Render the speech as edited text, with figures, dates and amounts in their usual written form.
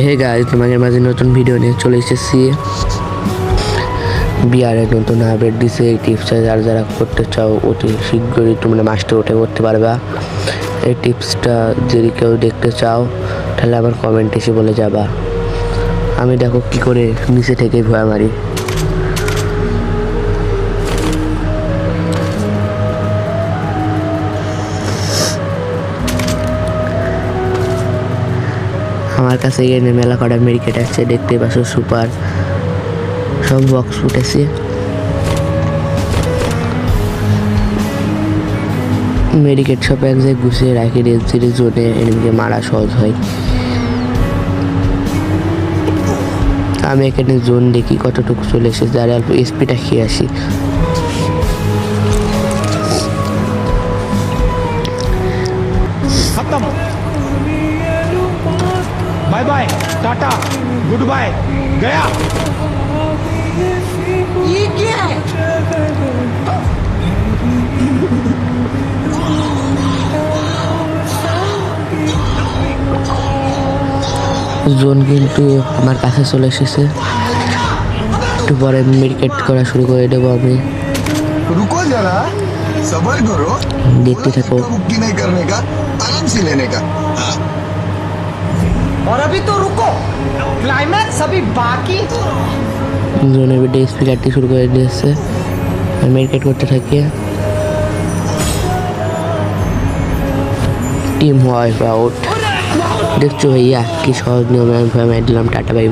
Hey guys, তোমাদের মাঝে নতুন ভিডিও নিয়ে চলে এসেছি। বিআরের নতুন আপডেট দিছে। এই টিপসটা যারা যারা করতে চাও অতি শীঘ্রই তোমরা মাস্টার ওঠে করতে পারবা। এই টিপসটা যদি কেউ দেখতে চাও তাহলে আমার কমেন্ট এসে বলে যাবা। আমি দেখো কি করে নিচে থেকে ভয় মারি। আমার কাছে এখানে মেলা কটা মেডিকেট আছে, দেখতে পাচ্ছ সুপার সব বক্স ফুটেছে। মেডিকেট সব এক জায়গায় গুছিয়ে রাখি রেঞ্জের জোনে এনিমিকে মারা সহজ হয়। আমি এখানে জোন দেখি কতটুকু চলে এসেছে আর অল্প স্পিডটা খেয়ে আসি। Bye bye tata goodbye गया। ये क्या है? জোন কিন্তু আমার কাছে চলে এসেছে। একটু পরে মেডিকেট করা শুরু করে দেবো আমি। रुको जरा सबर करो, देखते থাকো। मुक्ति नहीं करने का, आराम से लेने का। हाँ। और अभी तो रुको, क्लाइमैक्स अभी बाकी। জোনের ভিতরে স্পিকারটি শুরু করে দিয়েছে। মেডিকেট করতে থাকি। Team wipe out. দেখছো ভাইয়া কি সহজ নিয়মে আমি ভয় দিলাম। Tata bye.